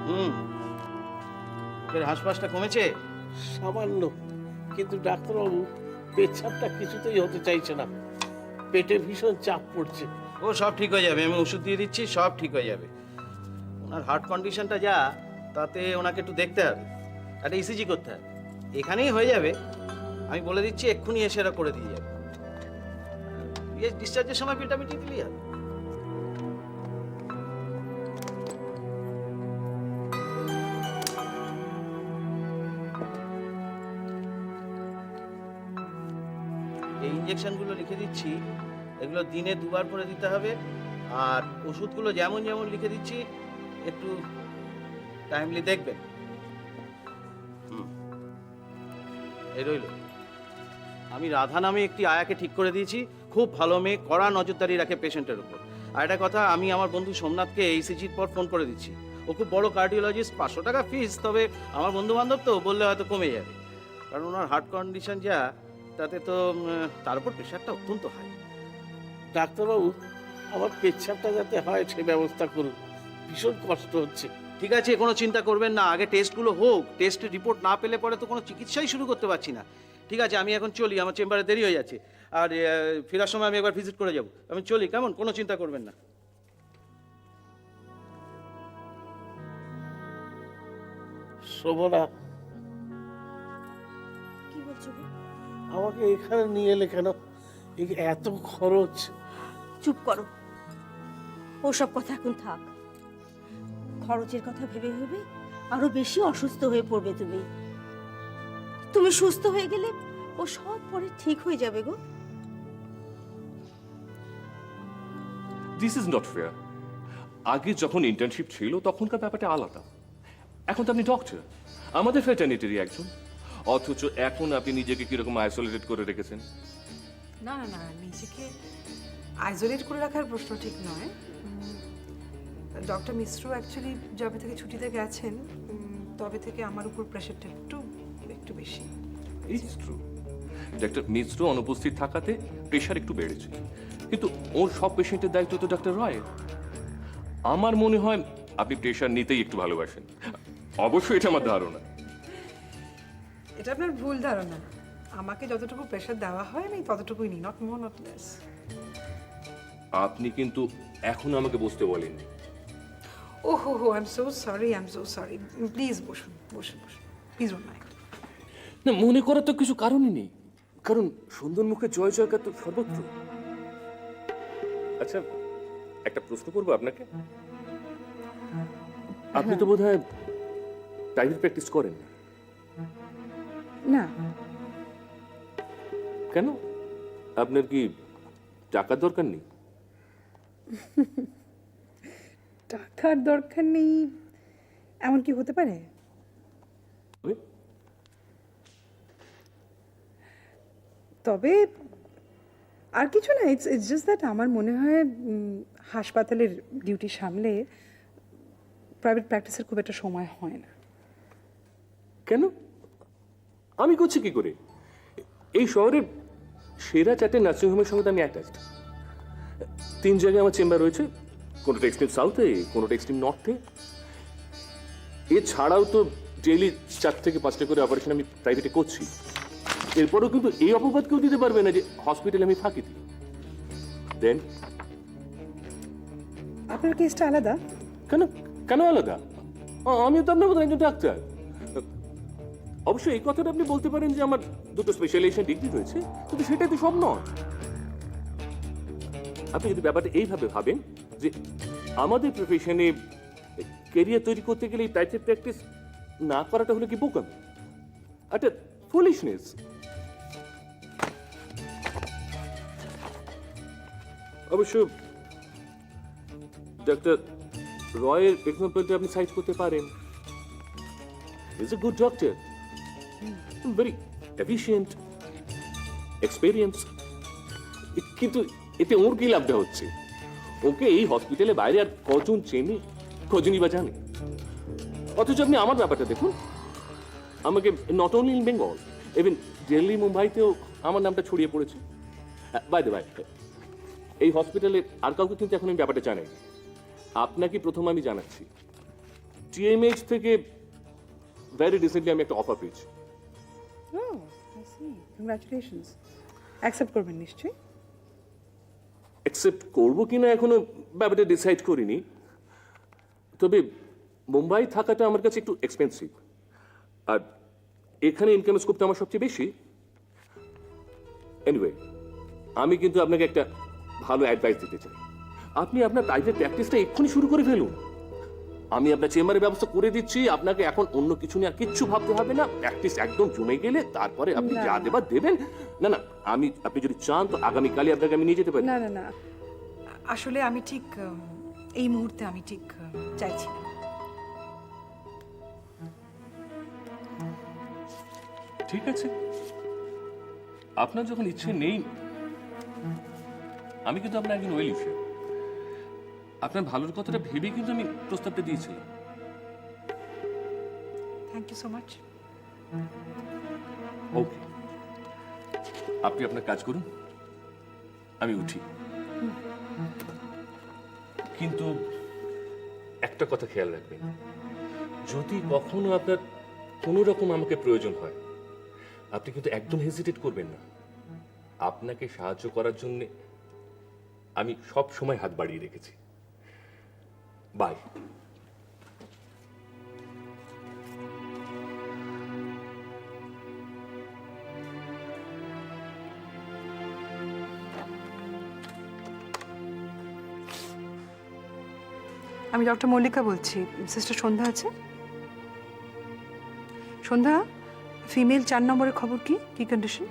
হুম, এর হাঁসফাঁসটা কমেছে? সামান্য, কিন্তু ডাক্তারবাবু পেচ্ছাপটা কিছুতেই হতে চাইছে না, পেটে ভীষণ চাপ পড়ছে। ও সব ঠিক হয়ে যাবে, আমি ওষুধ দিয়ে দিচ্ছি, সব ঠিক হয়ে যাবে। ওনার হার্ট কন্ডিশনটা যা, তাতে ওনাকে একটু দেখতে হবে, একটা ইসিজি করতে হবে। এখানেই হয়ে যাবে, আমি বলে দিচ্ছি, এক্ষুনি এসে এরা করে দিয়ে যাবে। ডিসচার্জের সময় বিলটা মিটিয়ে দিলেই হবে। এই ইঞ্জেকশনগুলো লিখে দিচ্ছি, এগুলো দিনে 2বার করে দিতে হবে। আর ওষুধগুলো যেমন যেমন লিখে দিচ্ছি একটু টাইমলি দেখবেন। এই রইল। আমি রাধা নামে একটি আয়াকে ঠিক করে দিয়েছি, খুব ভালো মেয়ে, কড়া নজরদারি রাখে পেশেন্টের উপর। আর একটা কথা, আমি আমার বন্ধু সোমনাথকে এইসিজির পর ফোন করে দিচ্ছি। ও খুব বড় কার্ডিওলজিস্ট, 500 টাকা ফিস, তবে আমার বন্ধু বান্ধব তো, বললে হয়তো কমে যাবে। কারণ ওনার হার্ট কন্ডিশন যা, তাতে তো তার উপর প্রেশারটা অত্যন্ত হাই। ডাক্তারবাবু, আমার পেচ্ছাপটা যাতে হয় সে ব্যবস্থা করুন, ভীষণ কষ্ট হচ্ছে। ঠিক আছে, কোনো চিন্তা করবেন না, আগে টেস্টগুলো হোক। টেস্টের রিপোর্ট না পেলে পরে তো কোনো চিকিৎসাই শুরু করতে পারছি না। ঠিক আছে, আমি এখন চলি, আমার চেম্বারে দেরি হয়ে যাচ্ছে। আর ফেরার সময় আমি একবার ভিজিট করে যাব। আমি চলি, কেমন? কোনো চিন্তা করবেন না। শোভনা, কি বলছো গো? আমাকে এখানে নিয়ে এলে কেন? এত খরচ। চুপ করো, ওসব কথা এখন থাক। খরচের কথা ভেবে ভেবে আরো বেশি অসুস্থ হয়ে পড়বে তুমি। তুমি সুস্থ হয়ে গেলে ও সব পরে ঠিক হয়ে যাবে গো। This is not fair. আগে যখন ইন্টার্নশিপ ছিল তখনকার ব্যাপারটা আলাদা। এখন তো আপনি ডক্টর, আমাদের ফ্রেটার্নিটিরই একজন, অথচ এখন আপনি নিজেকে কিরকম আইসোলেটেড করে রেখেছেন। না না না, নিজেকে আইসোলেট করে রাখার প্রশ্ন ঠিক নয়। ডক্টর মিশ্র অ্যাকচুয়ালি যবে থেকে ছুটিতে গেছেন তবে থেকে আমার উপর প্রেশারটা একটু বেশি। ইটস ট্রু, ডাক্তার মিশ্র অনুপস্থিত থাকাতে প্রেশার একটু বেড়েছে, কিন্তু ওর সব পেশেন্টের দায়িত্ব তো ডাক্তার রয়। আমার মনে হয় আপনি প্রেশার নিতেই একটু ভালোবাসেন। অবশ্যই এটা আমার ধারণা। এটা আপনার ভুল ধারণা। আমাকে যতটুকু প্রেশার দেওয়া হয় আমি ততটুকুই নিই, নট মোর নট লেস। আপনি কিন্তু এখন আমাকে বসতে বলেননি। ও হো হো, I am so sorry, I am so sorry. Please বসুন বসুন বসুন, প্লিজ ডোন্ট মাইন্ড। না, মনে করার তো কিছু কারণই নেই, কারণ সুন্দর মুখে জয় জয়কার তো সর্বত্র। আচ্ছা, একটা প্রশ্ন করবো আপনাকে। আপনি তো বোধহয় প্রাইভেট প্র্যাকটিস করেন না। কেন? আপনার কি টাকার দরকার নেই? টাকার দরকার নেই এমন কি হতে পারে? তবে আর কিছু না, ইটস জাস্ট দ্যাট আমার মনে হয় হাসপাতালের ডিউটি সামলে প্রাইভেট প্র্যাকটিসের খুব একটা সময় হয় না। কেন? আমি করছি কি করে? এই শহরের সেরা 4টে নার্সিংহোমের সঙ্গে আমি অ্যাটাচড। 3 জায়গায় আমার চেম্বার রয়েছে, কোনোটা এক্সট্রিম সাউথে, কোনোটা এক্সট্রিম নর্থে। এছাড়াও তো ডেইলি 4 থেকে 5টা করে অপারেশন আমি প্রাইভেটে করছি। এরপরেও কিন্তু এই অপবাদ কেউ দিতে পারবে না যে হসপিটালে আমি ফাঁকি দিই। দেন আপনার কেসটা আলাদা। কেন? কেন আলাদা? আমিও তো আপনার মতো একজন ডাক্তার। অবশ্যই এই কথাটা আপনি বলতে পারেন যে আমার 2টো স্পেশালাইজেশন ডিগ্রি রয়েছে, কিন্তু সেটাই তো সব নয়। আপনি যদি ব্যাপারটা এইভাবে ভাবেন যে আমাদের প্রফেশনে ক্যারিয়ার তৈরি করতে গেলে এই প্রাইভেট প্র্যাকটিস না করাটা হলে কি বোকামি, একটা ফুলিশনেস। অবশ্য ডাক্তার রয়ের এক্সাম্পলটা আপনি সাইড করতে পারেন। Is a good doctor, very efficient, experience, কিন্তু এতে ওর কি লাভটা হচ্ছে? ওকে এই হসপিটালে বাইরে আর কজন চেনে, কজনই বা জানে? অথচ আপনি আমার ব্যাপারটা দেখুন, আমাকে not only in Bengal, even Delhi মুম্বাইতেও আমার নামটা ছড়িয়ে পড়েছে। বাই দ্য বাই, এই হসপিটালে আর কাউকে কিন্তু এখন আমি ব্যাপারটা জানাই। আপনাকে প্রথম আমি জানাচ্ছি, টিএমএইচ থেকে ভেরি রিসেন্টলি আমি একটা অফার পেয়েছি। Oh, I see. Congratulations. Accept করবেন নিশ্চয়ই। অ্যাকসেপ্ট করবো কিনা এখনো ব্যাপারটা ডিসাইড করিনি, তবে মুম্বাই থাকাটা আমার কাছে একটু এক্সপেন্সিভ, আর এখানে ইনকাম স্কোপটা আমার সবচেয়ে বেশি। এনিওয়ে, আমি কিন্তু আপনাকে একটা ভালো অ্যাডভাইস দিতে চাই। আপনি আপনার প্রাইভেট প্র্যাকটিসটা এক্ষুনি শুরু করে ফেলুন। আমি আপনার চেম্বারের ব্যবস্থা করে দিচ্ছি, আপনাকে এখন অন্য কিছু নিয়ে আর কিচ্ছু ভাবতে হবে না। প্র্যাকটিস একদম জমে গেলে তারপরে আপনি যা দেবার দেবেন। না না, আপনি যদি চান তো আগামীকালই আপনাকে আমি নিয়ে যেতে পারি। না না না, আসলে আমি ঠিক এই মুহূর্তে আমি ঠিক চাইছি না। ঠিক আছে, আপনার যখন ইচ্ছে নেই, আমি কিন্তু আপনার একজন ওয়েল উইশার। আপনার ভালোর কথাটা ভেবেই কিন্তু আমি প্রস্তাবটা দিয়েছিলাম। Thank you so much. Okay, আপনি আপনার কাজ করুন, আমি উঠি। কিন্তু একটা কথা খেয়াল রাখবেন, যদি কখনো আপনার কোনো রকম আমাকে প্রয়োজন হয়, আপনি কিন্তু একদম হেজিটেট করবেন না। আপনাকে সাহায্য করার জন্য আমি সব সময় হাত বাড়িয়ে রেখেছি। বাই। আমি ডক্টর মল্লিকা বলছি। সিস্টার সন্ধ্যা আছে? সন্ধ্যা, ফিমেল 4 নম্বরের খবর কি? কি কন্ডিশন?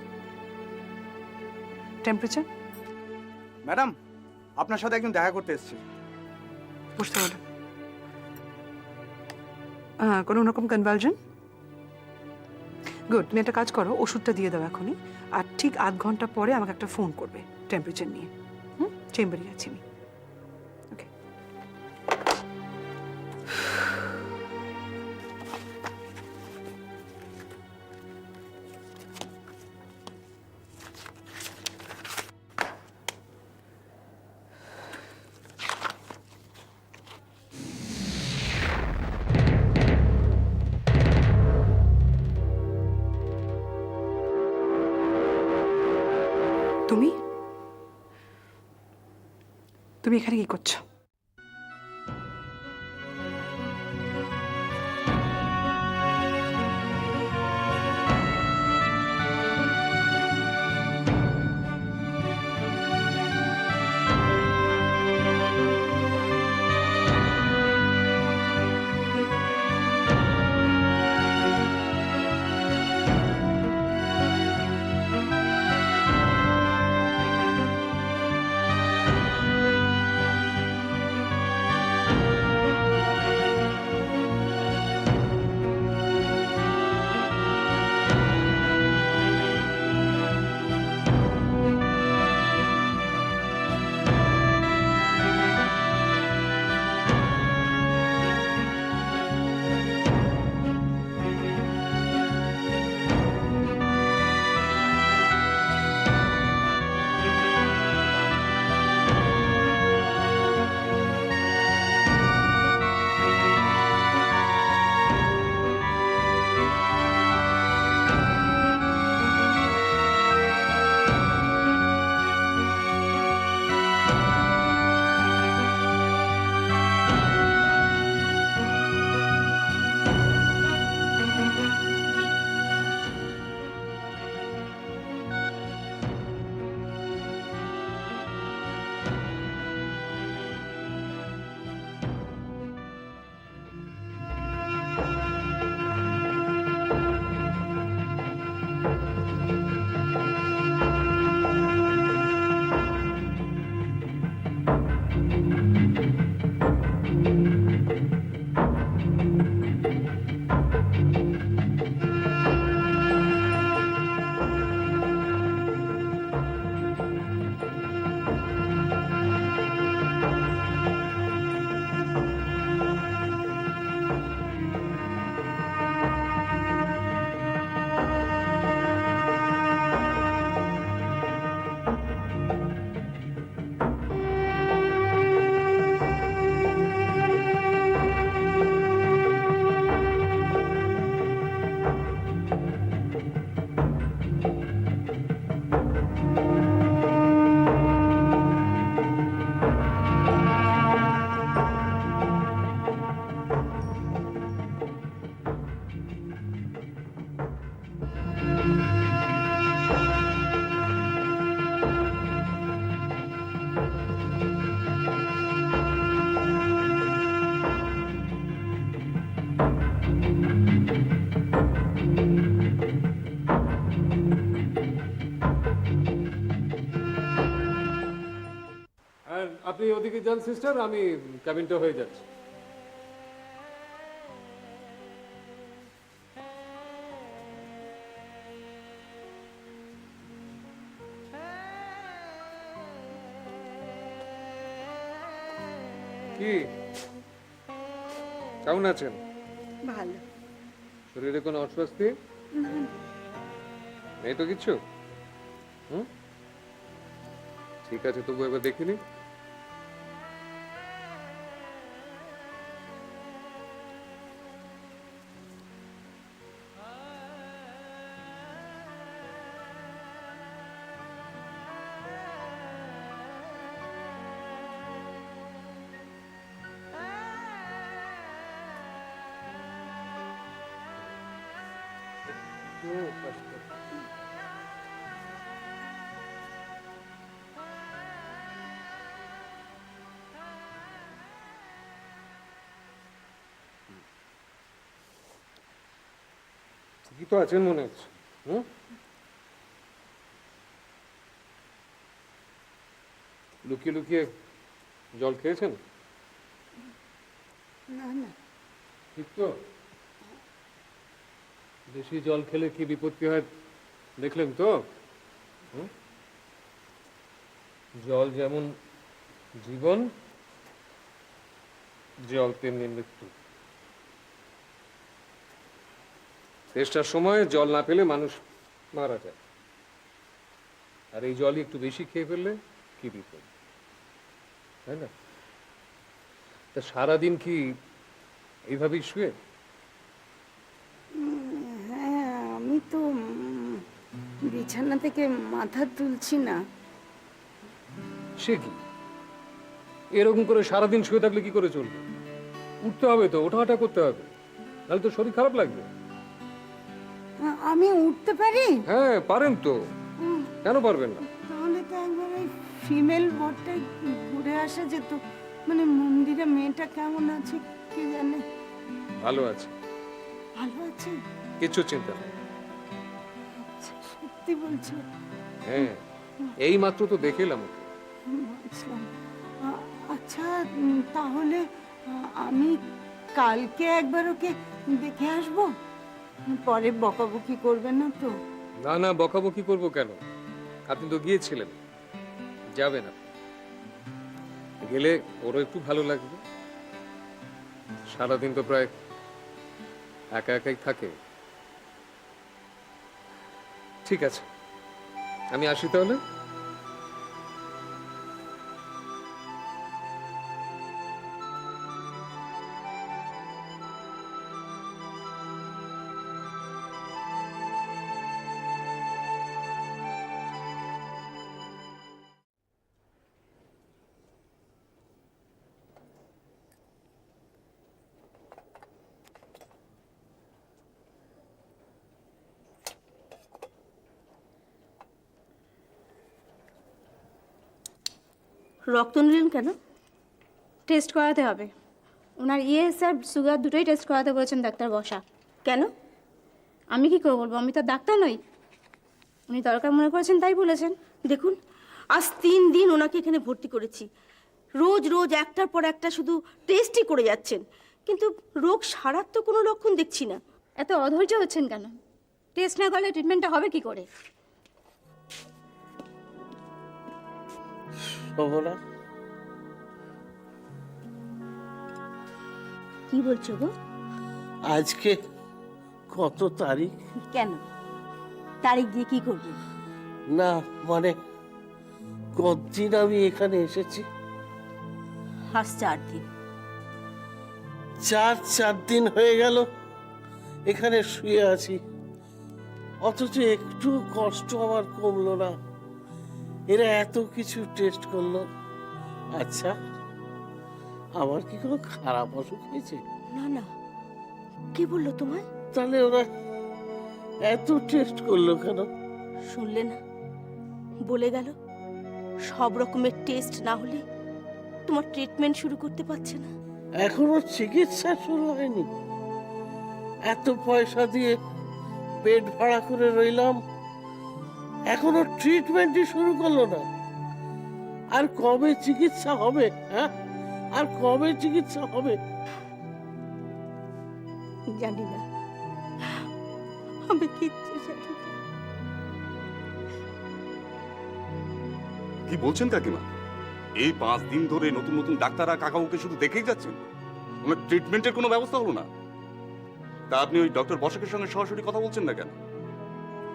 টেম্পারেচার? ম্যাডাম, আপনার সাথে একজন দেখা করতে এসেছে। বুঝতে পারলাম। হ্যাঁ, কোনো রকম কনভালশন? গুড। তুমি একটা কাজ করো, ওষুধটা দিয়ে দাও এখনই, আর ঠিক আধ ঘন্টা পরে আমাকে একটা ফোন করবে টেম্পারেচার নিয়ে। চেম্বারে আছি আমি। ওকে। তুমি তুমি এখানে কি করছো? আপনি ওদিকে যান সিস্টার, আমি ক্যাবিনটা হয়ে যাচ্ছি। কি কেমন আছেন? ভালো। শরীরে কোনো অস্বস্তি নেই তো কিছু? হুম, ঠিক আছে, তবু এবার দেখিনি। ঠিকই তো আছেন মনে হচ্ছে। হুম, লুকিয়ে লুকিয়ে জল খেয়েছেন? না না, ঠিক তো? বেশি জল খেলে কি বিপত্তি হয় দেখলেন তো? হুম? জল যেমন জীবন, জল তেমনি মৃত্যু। তেষ্টার সময় জল না পেলে মানুষ মারা যায়, আর এই জলই একটু বেশি খেয়ে ফেললে কি বিপদ, তাই না? তা সারাদিন কি এইভাবেই শুয়ে? হ্যাঁ, আমি তো বিছানা থেকে মাথা তুলছি না। সে কি, এরকম করে সারাদিন শুয়ে থাকলে কি করে চলবে? উঠতে হবে তো, ওঠাহাঁটা করতে হবে, নাহলে তো শরীর খারাপ লাগবে। আমি উঠতে পারি? হ্যাঁ পারেন তো, কেন পারবেন না? তাহলে তো একবার ওই ফিমেল ওয়ার্ডটাই ঘুরে আসা যেত। মানে মন্দিরে মেয়েটা কেমন আছে কে জানে। ভালো আছে, ভালো আছে? কিছু চিন্তা নেই। আচ্ছা, সত্যি বলছো? হ্যাঁ, এই মাত্র তো দেখে এলাম ওকে। বুঝলাম। আচ্ছা, তাহলে আমি কালকে একবার ওকে দেখে আসবো। পরে বকাবকি করবে না তো? না না, বকাবকি করবো কেন? আপনি তো গিয়েছিলেন, যাবেন আপনি। গেলে ওরও একটু ভালো লাগবে। সারাদিন তো প্রায় একা একাই থাকে। ঠিক আছে, আমি আসি তাহলে। রক্ত নিলেন কেন? টেস্ট করাতে হবে। ওনার ইএস আর সুগার দুটোই টেস্ট করাতে বলেছেন ডাক্তার বসা। কেন? আমি কি করে বলবো, আমি তো ডাক্তার নই। উনি দরকার মনে করেছেন তাই বলেছেন। দেখুন, আজ 3 দিন ওনাকে এখানে ভর্তি করেছি। রোজ রোজ একটার পর একটা শুধু টেস্টই করে যাচ্ছেন, কিন্তু রোগ সারার তো কোনো লক্ষণ দেখছি না। এত অধৈর্য হচ্ছেন কেন? টেস্ট না করলে ট্রিটমেন্টটা হবে কি করে? শোভনা, কি বলছো গো? আজকে কত তারিখ? কেন তারিখ দিয়ে কি করবে? না মানে কতদিন আমি এখানে এসেছি? আজ 4 দিন। 4 দিন হয়ে গেল এখানে শুয়ে আছি, অথচ একটু কষ্ট আমার কমলো না। এরা এত কিছু টেস্ট করলো। আচ্ছা, আমার কি কোনো খারাপ অসুখ হয়েছে? না না, কে বললো তোমায়? তাহলে ওরা এত টেস্ট করলো কেন? শুনলে না, বলে গেল সব রকমের টেস্ট না হলে তোমার ট্রিটমেন্ট শুরু করতে পারছে না। এখনো চিকিৎসা শুরু হয়নি? এত পয়সা দিয়ে বেড ভাড়া করে রইলাম, এখনো ট্রিটমেন্টই শুরু করলো না। আর কবে চিকিৎসা হবে? হ্যাঁ, আর কবে চিকিৎসা হবে? জানি না, আমি কিচ্ছু জানি না। কি বলছেন কাকিমা? এই 5 দিন ধরে নতুন নতুন ডাক্তাররা কাকাবুকে শুধু দেখেই যাচ্ছেন, ওনার ট্রিটমেন্টের কোনো ব্যবস্থা হলো না। তা আপনি ওই ডক্টর বসাকের সঙ্গে সরাসরি কথা বলছেন না কেন?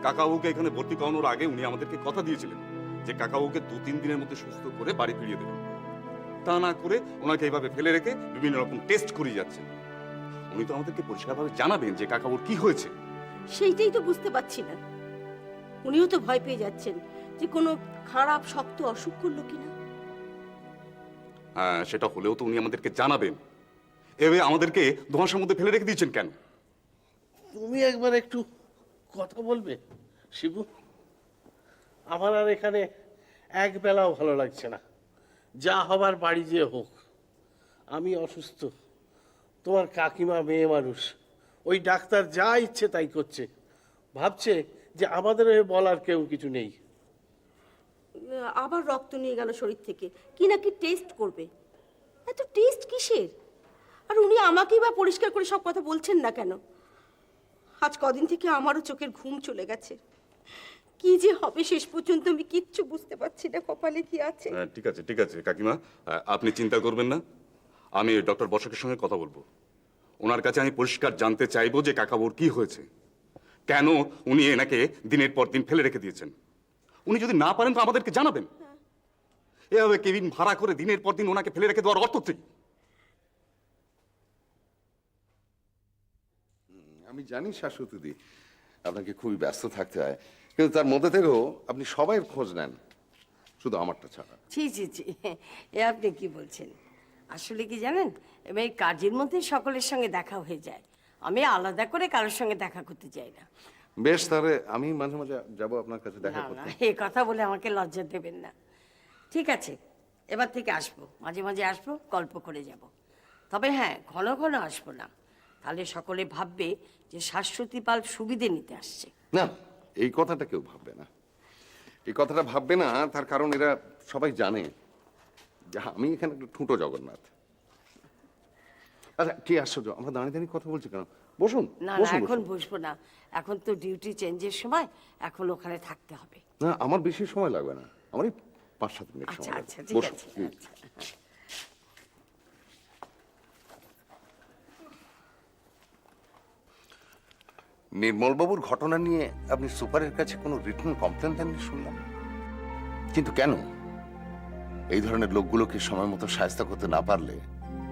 কাকাবুকে এখানে ভর্তি করানোর আগে উনি আমাদেরকে কথা দিয়েছিলেন যে কাকাবুকে 2-3 দিনের মধ্যে সুস্থ করে বাড়ি ফিরিয়ে দেবেন। তা না করে ওনাকে এইভাবে ফেলে রেখে বিভিন্ন রকম টেস্ট করিয়ে যাচ্ছেন। উনি তো আমাদেরকে পরিষ্কারভাবে জানাবেন যে কাকাবুর কি হয়েছে। সেইটাই তো বুঝতে পারছি না। উনিও তো ভয় পেয়ে যাচ্ছেন যে কোনো খারাপ শক্ত অসুখ করলো কিনা। হ্যাঁ, সেটা হলেও তো উনি আমাদেরকে জানাবেন। এভাবে আমাদেরকে ধোঁয়াশার মধ্যে ফেলে রেখে দিয়েছেন কেন? তুমি একবার একটু কথা বলবে শিবু? আমার আর এখানে এক বেলাও ভালো লাগছে না। যা হবার বাড়ি যেয়ে হোক। আমি অসুস্থ, তোমার কাকিমা মেয়ে মানুষ, ওই ডাক্তার যা ইচ্ছে তাই করছে, ভাবছে যে আমাদের হয়ে বলার কেউ কিছু নেই। আবার রক্ত নিয়ে গেল শরীর থেকে, কি নাকি টেস্ট করবে। এত টেস্ট কিসের? আর উনি আমাকেই বা পরিষ্কার করে সব কথা বলছেন না কেন? আজ কদিন থেকে আমারও চোখের ঘুম চলে গেছে। কি যে হবে শেষ পর্যন্ত আমি কিচ্ছু বুঝতে পারছি না, কপালে কি আছে। ঠিক আছে ঠিক আছে কাকিমা, আপনি চিন্তা করবেন না। আমি ডক্টর বসাকের সঙ্গে কথা বলবো। ওনার কাছে আমি পরিষ্কার জানতে চাইবো যে কাকাবুর কি হয়েছে, কেন উনি এনাকে দিনের পর দিন ফেলে রেখে দিয়েছেন। উনি যদি না পারেন তো আমাদেরকে জানাবেন। এভাবে কেবিন ভাড়া করে দিনের পর দিন ওনাকে ফেলে রেখে দেওয়ার অর্থ কি? আমি জানি শাশ্বতী, আপনাকে খুবই ব্যস্ত থাকতে হয়, কিন্তু তার মধ্যে থেকেও আপনি সবাইয়ের খোঁজ নেন, শুধু আমারটা ছাড়া। ছি ছি ছি, এ আপনি কি বলছেন? আসলে কি জানেন, এবার এই কাজের মধ্যে সকলের সঙ্গে দেখা হয়ে যায়। আমি আলাদা করে কারোর সঙ্গে দেখা করতে চাই না। বেশ, তাহলে আমি মাঝে মাঝে যাবো আপনার কাছে দেখা না না, করতে। এই কথা বলে আমাকে লজ্জা দেবেন না। ঠিক আছে, এবার থেকে আসবো, মাঝে মাঝে আসবো, গল্প করে যাব। তবে হ্যাঁ, ঘন ঘন আসবো না, তাহলে সকলে ভাববে যে শাশ্বতী পাল সুবিধে নিতে আসছে। না, এই কথাটা কেউ ভাববে না। এই কথাটা ভাববে না, তার কারণ এরা সবাই জানে যে আমি এখানে একটা ঠুঁটো জগন্নাথ। আচ্ছা, কি আশ্চর্য, আমরা দাঁড়িয়ে দাঁড়িয়ে কথা বলছি কেন? বসুন না না, বসুন এখন বসুন। বসবো না, এখন তো ডিউটি চেঞ্জের সময়, এখন ওখানে থাকতে হবে। না, আমার বেশি সময় লাগবে না, আমার এই 5-7 মিনিট আচ্ছা সময় আচ্ছা, লাগবে। ঠিক বসুন আছে, হুম। আচ্ছা। নির্মলবাবুর ঘটনা নিয়ে আপনি সুপারের কাছে কোনো রিটেন কমপ্লেন দেননি শুনলাম, কিন্তু কেন? এই ধরনের লোকগুলোকে সময় মতো সাহায্য করতে না পারলে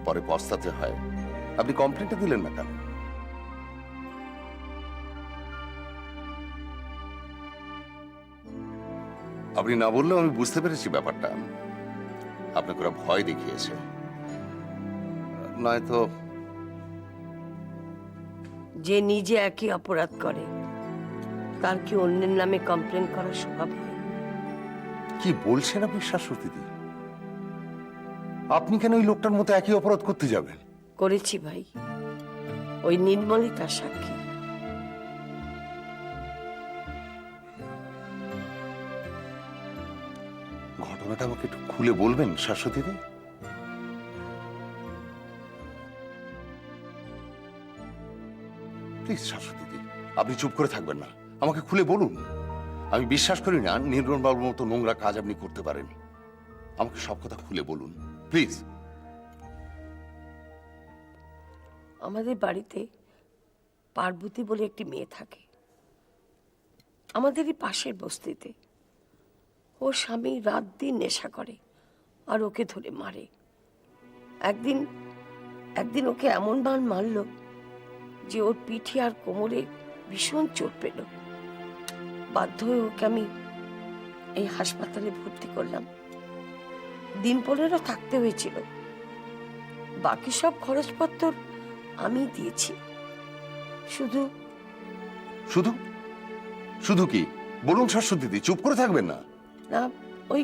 পরে পস্তাতে হয়। আপনি কমপ্লেনটা দিলেন না কেন? আপনি না বললেও আমি বুঝতে পেরেছি ব্যাপারটা। আপনাকে ওরা ভয় দেখিয়েছে, নয়তো যে নিজে একই অপরাধ করে তার কি অন্যের নামে কমপ্লেন করার স্বভাব হয়? কি বলছেন আপনি শাশ্বতীদি? আপনি কেন ওই লোকটার মতো একই অপরাধ করতে যাবেন? করেছি ভাই, ওই নির্মলই তার সাক্ষী। ঘটনাটা আমাকে একটু খুলে বলবেন শাশ্বতীদি? প্লিজ শাশ্বতীদি, আপনি চুপ করে থাকবেন না, আমাকে খুলে বলুন। আমি বিশ্বাস করি না নির্মলবাবুর মতো নোংরা কাজ আপনি করতে পারেন। আমাকে সব কথা খুলে বলুন প্লিজ। আমাদের বাড়িতে পার্বতী বলে একটি মেয়ে থাকে, আমাদেরই পাশের বস্তিতে। ওর স্বামী রাত দিন নেশা করে আর ওকে ধরে মারে। একদিন ওকে এমন বান মারলো যে ওর পিঠে আর কোমরে ভীষণ চোট পেল। বাধ্য হয়ে ওকে আমি এই হাসপাতালে ভর্তি করলাম। দিন 15 থাকতে হয়েছিল। বাকি সব খরচপত্র আমি দিয়েছি। শুধু শুধু শুধু কি বলুন শাশ্বতীদি, চুপ করে থাকবেন না। না, ওই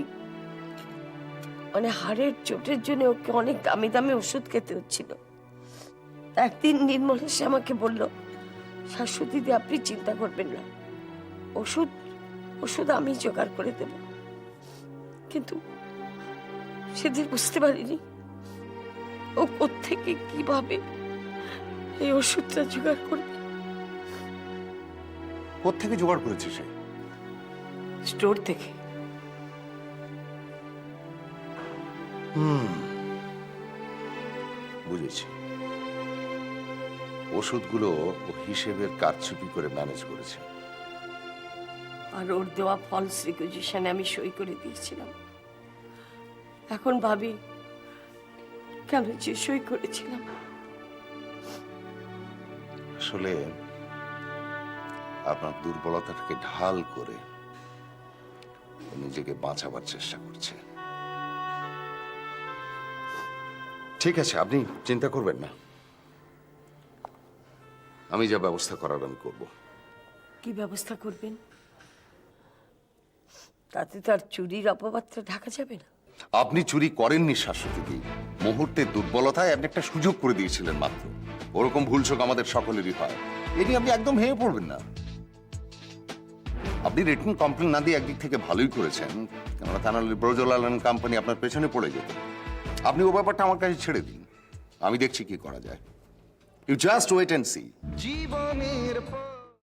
মানে হাড়ের চোটের জন্য ওকে অনেক দামি দামি ওষুধ খেতে হচ্ছিল। একদিন নির্মল এসে আমাকে বলল, শাশ্বতীদি আপনি চিন্তা করবেন না, ওষুধ আমি জোগাড় করে দেব। কিন্তু সেদিন বুঝতে পারিনি ও কোত্থেকে কিভাবে এই ওষুধটা জোগাড় করবে। কোত্থেকে জোগাড় করেছে সে? স্টোর থেকে। বুঝেছি, ওষুধগুলো ও হিসেবের কারচুপি করে ম্যানেজ করেছে। আর ওর দেওয়া ফলস রিকুইজিশনে আমি সই করে দিয়েছিলাম। এখন ভাবি কেন যে সই করেছিলাম। আসলে আপনার দুর্বলতাটাকে ঢাল করে ও নিজেকে বাঁচাবার চেষ্টা করছে। ঠিক আছে, আপনি চিন্তা করবেন না, আমি যা ব্যবস্থা করার আমি করব। কি ব্যবস্থা করবেন? তাতে তার চুরির অপবাদটা ঢাকা যাবে না। আপনি চুরি করেননি শাশ্বতী, মুহূর্তের দুর্বলতায় আপনি একটা সুযোগ করে দিয়েছিলেন মাত্র। ওরকম ভুলচোক আমাদের সকলেরই হয়, এ নিয়ে আপনি একদম ভেঙে পড়বেন না। আপনি রিটেন কমপ্লেন না দিয়ে একদিক থেকে ভালোই করেছেন, কেননা তা নাহলে ব্রজলাল কোম্পানি আপনার পেছনে পড়ে যেত। আপনি ও ব্যাপারটা আমার কাছে ছেড়ে দিন, আমি দেখছি কি করা যায়। You just wait and C.